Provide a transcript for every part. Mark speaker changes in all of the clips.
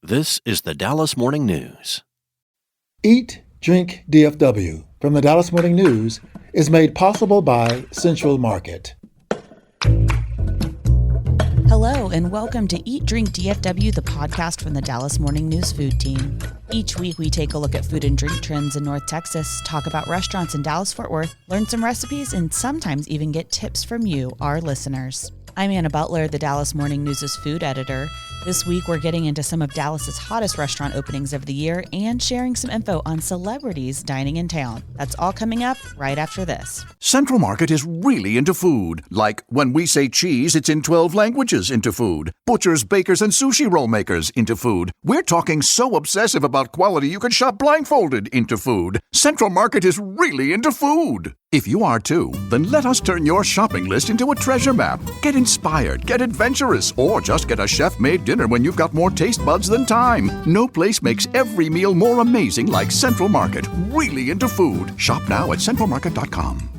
Speaker 1: This is the Dallas Morning News.
Speaker 2: Eat, Drink, DFW from the Dallas Morning News is made possible by Central Market.
Speaker 3: Hello, and welcome to Eat, Drink, DFW, the podcast from the Dallas Morning News food team. Each week, we take a look at food and drink trends in North Texas, talk about restaurants in Dallas-Fort Worth, learn some recipes, and sometimes even get tips from you, our listeners. I'm Anna Butler, the Dallas Morning News' food editor. This week, we're getting into some of Dallas's hottest restaurant openings of the year and sharing some info on celebrities dining in town. That's all coming up right after this.
Speaker 4: Central Market is really into food. Like when we say cheese, it's in 12 languages into food. Butchers, bakers, and sushi roll makers into food. We're talking so obsessive about quality you can shop blindfolded into food. Central Market is really into food. If you are too, then let us turn your shopping list into a treasure map. Get inspired, get adventurous, or just get a chef-made dinner when you've got more taste buds than time. No place makes every meal more amazing like Central Market. Really into food. Shop now at centralmarket.com.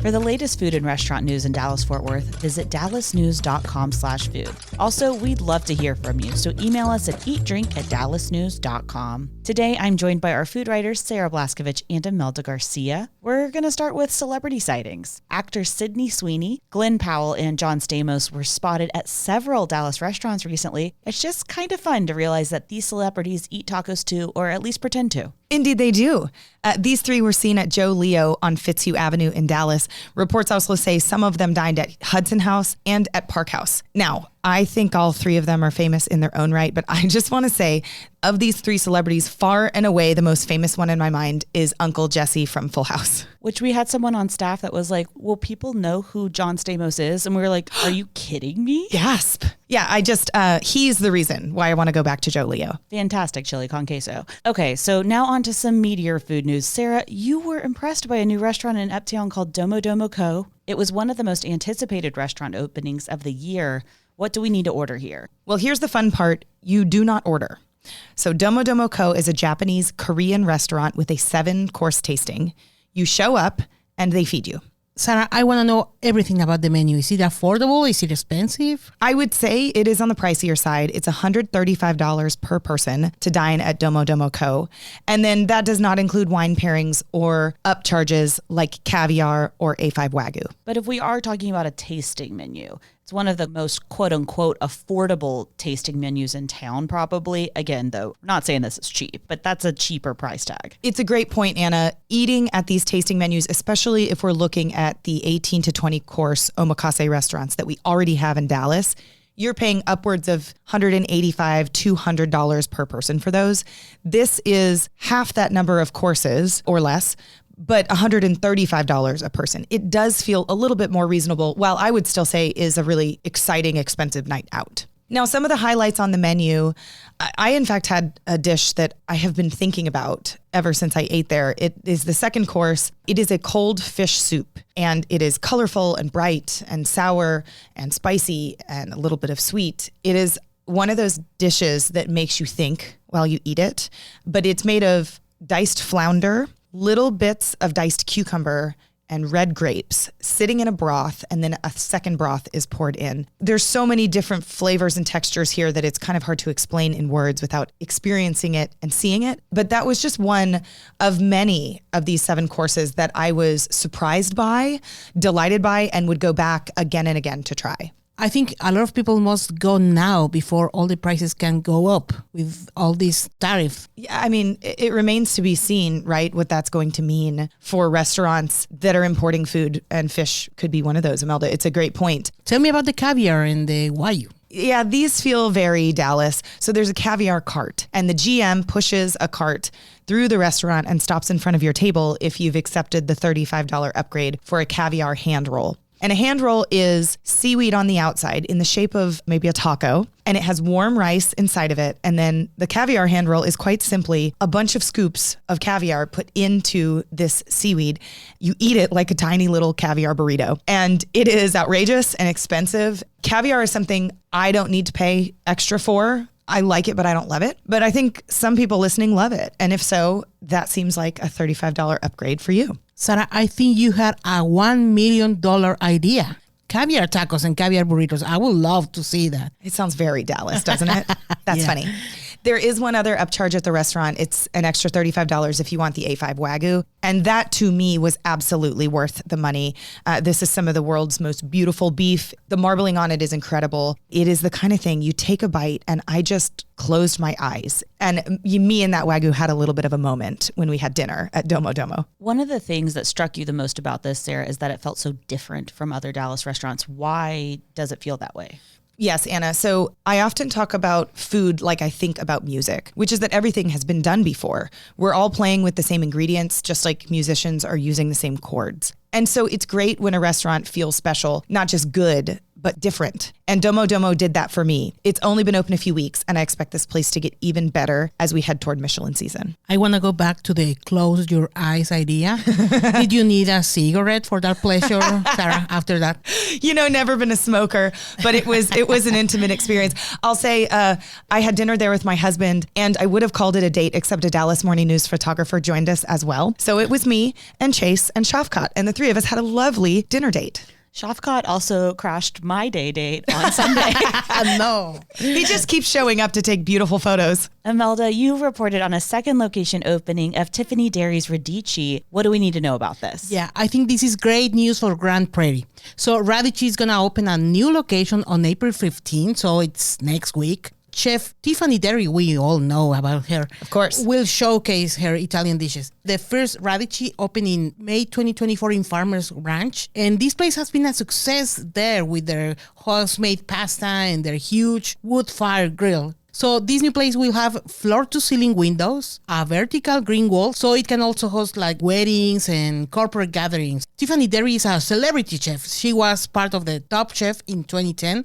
Speaker 3: For the latest food and restaurant news in Dallas-Fort Worth, visit dallasnews.com/food. Also, we'd love to hear from you, so email us at eatdrink@dallasnews.com. Today, I'm joined by our food writers, Sarah Blaskovich and Imelda Garcia. We're going to start with celebrity sightings. Actors Sydney Sweeney, Glenn Powell, and John Stamos were spotted at several Dallas restaurants recently. It's just kind of fun to realize that these celebrities eat tacos too, or at least pretend to.
Speaker 5: Indeed, they do. These three were seen at Joe Leo on Fitzhugh Avenue in Dallas. Reports also say some of them dined at Hudson House and at Park House. Now, I think all three of them are famous in their own right, but I just want to say, of these three celebrities, far and away the most famous one in my mind is Uncle Jesse from Full House.
Speaker 3: Which we had someone on staff that was like, will people know who John Stamos is? And we were like, are you kidding me?
Speaker 5: Gasp. Yeah, he's the reason why I want to go back to Joe Leo.
Speaker 3: Fantastic chili con queso. Okay, so now on to some meatier food news. Sarah, you were impressed by a new restaurant in Uptown called Domo Domo Co. It was one of the most anticipated restaurant openings of the year. What do we need to order here?
Speaker 5: Well, here's the fun part. You do not order. So Domo Domo Co. is a Japanese Korean restaurant with a 7-course tasting. You show up and they feed you.
Speaker 6: Sarah, I want to know everything about the menu. Is it affordable? Is it expensive?
Speaker 5: I would say it is on the pricier side. It's $135 per person to dine at Domo Domo Co. And then that does not include wine pairings or upcharges like caviar or A5 Wagyu.
Speaker 3: But if we are talking about a tasting menu, it's one of the most quote-unquote affordable tasting menus in town, probably. Again, though, I'm not saying this is cheap, but that's a cheaper price tag.
Speaker 5: It's a great point, Anna. Eating at these tasting menus, especially if we're looking at the 18 to 20 course omakase restaurants that we already have in Dallas, you're paying upwards of $185, $200 per person for those. This is half that number of courses or less, but $135 a person. It does feel a little bit more reasonable, while I would still say is a really exciting, expensive night out. Now, some of the highlights on the menu, I in fact had a dish that I have been thinking about ever since I ate there. It is the second course. It is a cold fish soup, and it is colorful and bright and sour and spicy and a little bit of sweet. It is one of those dishes that makes you think while you eat it, but it's made of diced flounder, little bits of diced cucumber, and red grapes sitting in a broth, and then a second broth is poured in. There's so many different flavors and textures here that it's kind of hard to explain in words without experiencing it and seeing it. But that was just one of many of these 7 courses that I was surprised by, delighted by, and would go back again and again to try.
Speaker 6: I think a lot of people must go now before all the prices can go up with all these tariffs.
Speaker 5: Yeah, I mean, it remains to be seen, right, what that's going to mean for restaurants that are importing food, and fish could be one of those. Imelda, it's a great point.
Speaker 6: Tell me about the caviar and the Wagyu.
Speaker 5: Yeah, these feel very Dallas. So there's a caviar cart, and the GM pushes a cart through the restaurant and stops in front of your table if you've accepted the $35 upgrade for a caviar hand roll. And a hand roll is seaweed on the outside in the shape of maybe a taco, and it has warm rice inside of it. And then the caviar hand roll is quite simply a bunch of scoops of caviar put into this seaweed. You eat it like a tiny little caviar burrito, and it is outrageous and expensive. Caviar is something I don't need to pay extra for. I like it, but I don't love it. But I think some people listening love it. And if so, that seems like a $35 upgrade for you.
Speaker 6: Sarah, I think you had a $1 million idea. Caviar tacos and caviar burritos. I would love to see that.
Speaker 5: It sounds very Dallas, doesn't it? That's funny. There is one other upcharge at the restaurant. It's an extra $35 if you want the A5 Wagyu. And that to me was absolutely worth the money. This is some of the world's most beautiful beef. The marbling on it is incredible. It is the kind of thing you take a bite and I just closed my eyes. And me and that Wagyu had a little bit of a moment when we had dinner at Domo Domo.
Speaker 3: One of the things that struck you the most about this, Sarah, is that it felt so different from other Dallas restaurants. Why does it feel that way?
Speaker 5: Yes, Anna. So I often talk about food like I think about music, which is that everything has been done before. We're all playing with the same ingredients, just like musicians are using the same chords. And so it's great when a restaurant feels special, not just good, but different. And Domo Domo did that for me. It's only been open a few weeks, and I expect this place to get even better as we head toward Michelin season.
Speaker 6: I want to go back to the close your eyes idea. Did you need a cigarette for that pleasure, Sarah, after that?
Speaker 5: Never been a smoker, but it was an intimate experience. I'll say I had dinner there with my husband, and I would have called it a date, except a Dallas Morning News photographer joined us as well. So it was me and Chase and Shafkat, and the three of us had a lovely dinner date.
Speaker 3: Shafkat also crashed my date on Sunday.
Speaker 6: No.
Speaker 5: He just keeps showing up to take beautiful photos.
Speaker 3: Imelda, you reported on a second location opening of Tiffany Derry's Radici. What do we need to know about this?
Speaker 6: Yeah, I think this is great news for Grand Prairie. So Radici is going to open a new location on April 15th, so it's next week. Chef Tiffany Derry, we all know about her,
Speaker 5: of course,
Speaker 6: will showcase her Italian dishes. The first Radici opened in May 2024 in Farmers Ranch, and this place has been a success there with their house-made pasta and their huge wood-fire grill. So this new place will have floor-to-ceiling windows, a vertical green wall, so it can also host like weddings and corporate gatherings. Tiffany Derry is a celebrity chef. She was part of the Top Chef in 2010,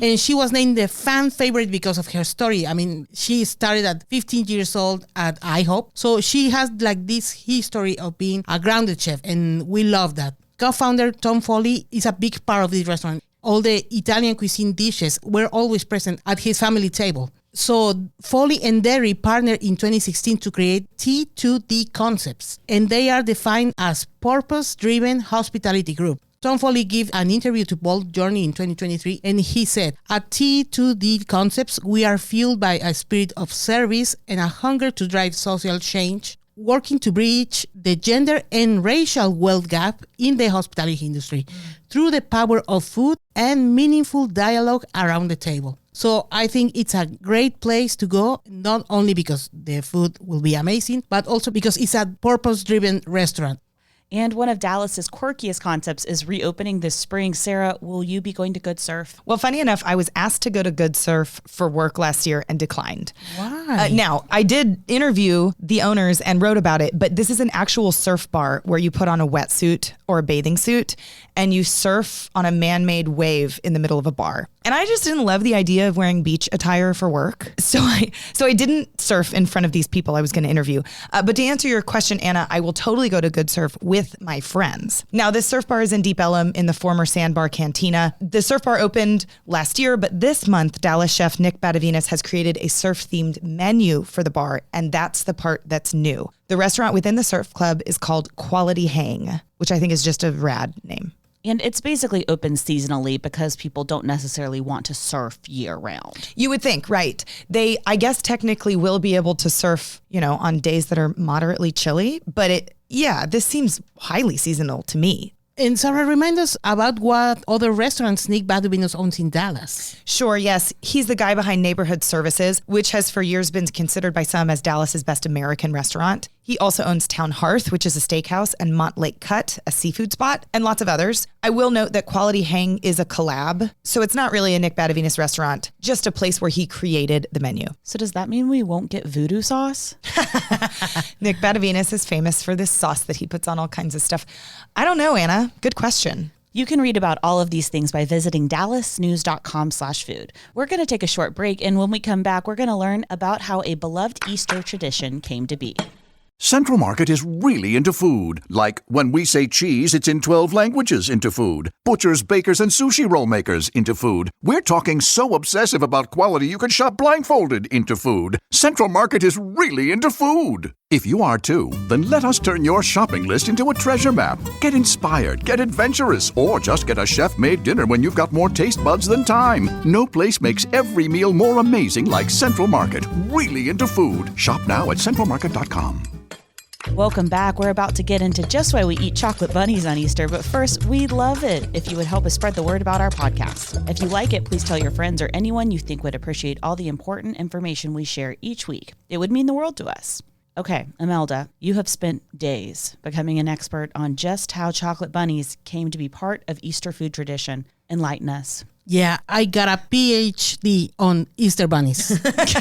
Speaker 6: and she was named the fan favorite because of her story. I mean, she started at 15 years old at IHOP, so she has like this history of being a grounded chef, and we love that. Co-founder Tom Foley is a big part of this restaurant. All the Italian cuisine dishes were always present at his family table. So Foley and Derry partnered in 2016 to create T2D Concepts, and they are defined as purpose-driven hospitality group. Tom Foley gave an interview to Bold Journey in 2023, and he said, at T2D Concepts, we are fueled by a spirit of service and a hunger to drive social change, working to bridge the gender and racial wealth gap in the hospitality industry through the power of food and meaningful dialogue around the table. So I think it's a great place to go, not only because the food will be amazing, but also because it's a purpose-driven restaurant.
Speaker 3: And one of Dallas's quirkiest concepts is reopening this spring. Sarah, will you be going to Good Surf?
Speaker 5: Well, funny enough, I was asked to go to Good Surf for work last year and declined.
Speaker 6: Why?
Speaker 5: Now, I did interview the owners and wrote about it, but this is an actual surf bar where you put on a wetsuit or a bathing suit and you surf on a man-made wave in the middle of a bar. And I just didn't love the idea of wearing beach attire for work. So I didn't surf in front of these people I was going to interview. But to answer your question, Anna, I will totally go to Good Surf with my friends. Now, this surf bar is in Deep Ellum in the former Sandbar Cantina. The surf bar opened last year, but this month, Dallas chef Nick Badavinas has created a surf-themed menu for the bar, and that's the part that's new. The restaurant within the surf club is called Quality Hang, which I think is just a rad name.
Speaker 3: And it's basically open seasonally because people don't necessarily want to surf year round.
Speaker 5: You would think, right? They, I guess, technically will be able to surf, on days that are moderately chilly, but this seems highly seasonal to me.
Speaker 6: And Sarah, remind us about what other restaurants Nick Badavinas owns in Dallas.
Speaker 5: Sure, yes. He's the guy behind Neighborhood Services, which has for years been considered by some as Dallas's best American restaurant. He also owns Town Hearth, which is a steakhouse, and Montlake Cut, a seafood spot, and lots of others. I will note that Quality Hang is a collab, so it's not really a Nick Badavinas restaurant, just a place where he created the menu.
Speaker 3: So does that mean we won't get voodoo sauce?
Speaker 5: Nick Badavinas is famous for this sauce that he puts on all kinds of stuff. I don't know, Anna. Good question.
Speaker 3: You can read about all of these things by visiting dallasnews.com/food. We're going to take a short break, and when we come back, we're going to learn about how a beloved Easter tradition came to be.
Speaker 4: Central Market is really into food. Like when we say cheese, it's in 12 languages into food. Butchers, bakers, and sushi roll makers into food. We're talking so obsessive about quality you can shop blindfolded into food. Central Market is really into food. If you are too, then let us turn your shopping list into a treasure map. Get inspired, get adventurous, or just get a chef-made dinner when you've got more taste buds than time. No place makes every meal more amazing like Central Market. Really into food. Shop now at centralmarket.com.
Speaker 3: Welcome back. We're about to get into just why we eat chocolate bunnies on Easter, but first, we'd love it if you would help us spread the word about our podcast. If you like it, please tell your friends or anyone you think would appreciate all the important information we share each week. It would mean the world to us. Okay, Imelda, you have spent days becoming an expert on just how chocolate bunnies came to be part of Easter food tradition. Enlighten us.
Speaker 6: Yeah, I got a PhD on Easter bunnies.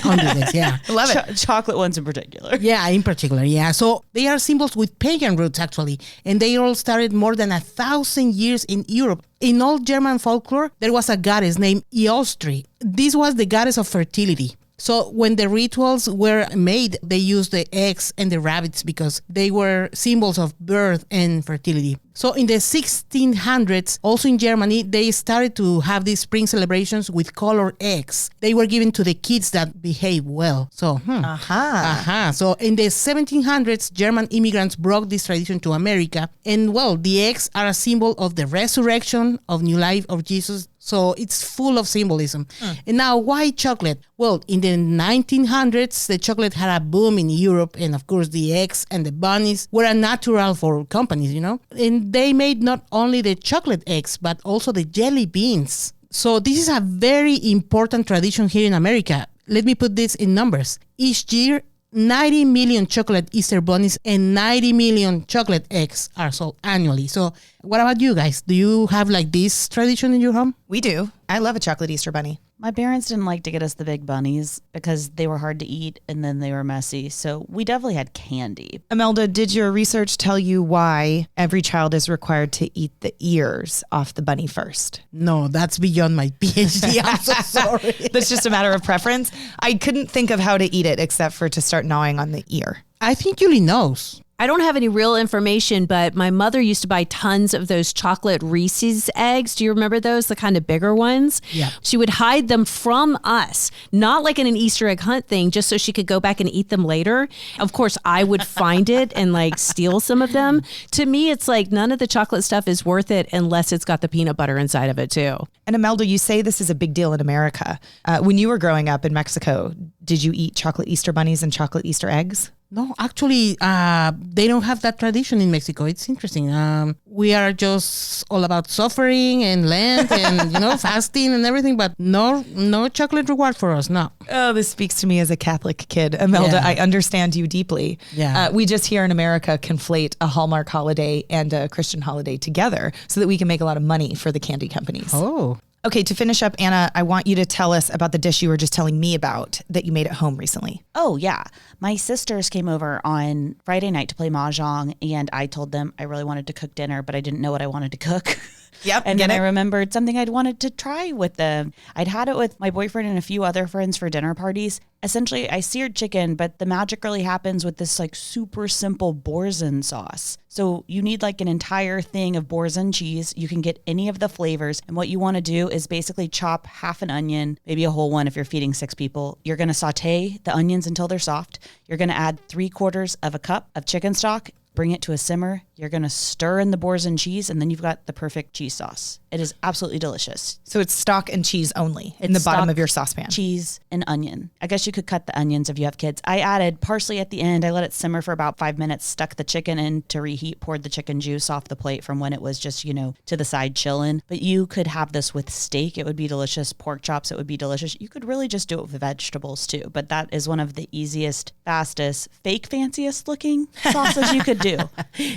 Speaker 6: On this, yeah.
Speaker 3: I love it. Chocolate ones in particular.
Speaker 6: Yeah, in particular, yeah. So they are symbols with pagan roots, actually. And they all started more than 1,000 years in Europe. In old German folklore, there was a goddess named Eostri. This was the goddess of fertility. So when the rituals were made, they used the eggs and the rabbits because they were symbols of birth and fertility. So in the 1600s, also in Germany, they started to have these spring celebrations with colored eggs. They were given to the kids that behave well. So, So in the 1700s, German immigrants brought this tradition to America. And well, the eggs are a symbol of the resurrection of new life of Jesus. So it's full of symbolism. And now, why chocolate? Well, in the 1900s, the chocolate had a boom in Europe. And of course, the eggs and the bunnies were a natural for companies, you know. And they made not only the chocolate eggs, but also the jelly beans. So this is a very important tradition here in America. Let me put this in numbers. Each year, 90 million chocolate Easter bunnies and 90 million chocolate eggs are sold annually. So what about you guys? Do you have like this tradition in your home?
Speaker 5: We do. I love a chocolate Easter bunny.
Speaker 3: My parents didn't like to get us the big bunnies because they were hard to eat and then they were messy. So we definitely had candy.
Speaker 5: Imelda, did your research tell you why every child is required to eat the ears off the bunny first?
Speaker 6: No, that's beyond my PhD. I'm so sorry.
Speaker 5: That's just a matter of preference. I couldn't think of how to eat it except for to start gnawing on the ear.
Speaker 6: I think Julie knows.
Speaker 7: I don't have any real information, but my mother used to buy tons of those chocolate Reese's eggs. Do you remember those? The kind of bigger ones?
Speaker 6: Yeah.
Speaker 7: She would hide them from us, not like in an Easter egg hunt thing, just so she could go back and eat them later. Of course, I would find it and like steal some of them. To me, it's like none of the chocolate stuff is worth it unless it's got the peanut butter inside of it too.
Speaker 5: And Imelda, you say this is a big deal in America. When you were growing up in Mexico, did you eat chocolate Easter bunnies and chocolate Easter eggs?
Speaker 6: No, actually, they don't have that tradition in Mexico. It's interesting. We are just all about suffering and Lent and, fasting and everything, but no chocolate reward for us, no.
Speaker 5: Oh, this speaks to me as a Catholic kid. Imelda,
Speaker 6: Yeah.
Speaker 5: I understand you deeply.
Speaker 6: Yeah.
Speaker 5: We just here in America conflate a Hallmark holiday and a Christian holiday together so that we can make a lot of money for the candy companies.
Speaker 6: Oh.
Speaker 5: Okay, to finish up, Anna, I want you to tell us about the dish you were just telling me about that you made at home recently.
Speaker 3: Oh, yeah. My sisters came over on Friday night to play Mahjong, and I told them I really wanted to cook dinner, but I didn't know what I wanted to cook.
Speaker 5: Yep.
Speaker 3: And then I remembered something I'd wanted to try with them. I'd had it with my boyfriend and a few other friends for dinner parties. Essentially, I seared chicken, but the magic really happens with this like super simple Boursin sauce. So you need like an entire thing of Boursin cheese. You can get any of the flavors. And what you want to do is basically chop half an onion, maybe a whole one if you're feeding 6 people. You're going to saute the onions until they're soft. You're going to add 3/4 of a cup of chicken stock. Bring it to a simmer. You're going to stir in the Boursin cheese, and then you've got the perfect cheese sauce. It is absolutely delicious.
Speaker 5: So it's stock and cheese only in the bottom
Speaker 3: stock,
Speaker 5: of your saucepan.
Speaker 3: Cheese and onion. I guess you could cut the onions if you have kids. I added parsley at the end. I let it simmer for about 5 minutes, stuck the chicken in to reheat, poured the chicken juice off the plate from when it was just, to the side chilling. But you could have this with steak. It would be delicious. Pork chops, it would be delicious. You could really just do it with vegetables too. But that is one of the easiest, fastest, fake fanciest looking sauces you could do.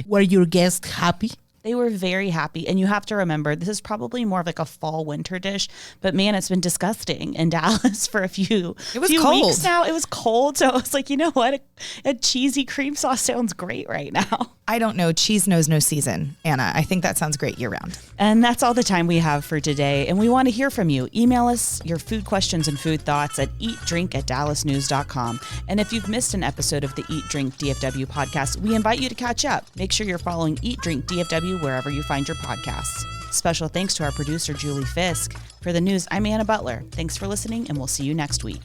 Speaker 6: Were your guests happy?
Speaker 3: They were very happy. And you have to remember, this is probably more of like a fall winter dish, but man, it's been disgusting in Dallas for a few
Speaker 5: cold.
Speaker 3: weeks now. It was cold. So I was like, you know what? A cheesy cream sauce sounds great right now.
Speaker 5: I don't know. Cheese knows no season, Anna. I think that sounds great year round.
Speaker 3: And that's all the time we have for today. And we want to hear from you. Email us your food questions and food thoughts at eatdrink@dallasnews.com. And if you've missed an episode of the Eat Drink DFW podcast, we invite you to catch up. Make sure you're following Eat Drink DFW wherever you find your podcasts. Special thanks to our producer, Julie Fisk. For the news, I'm Anna Butler. Thanks for listening, and we'll see you next week.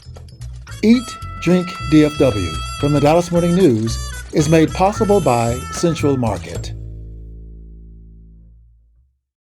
Speaker 2: Eat, Drink, DFW from the Dallas Morning News is made possible by Central Market.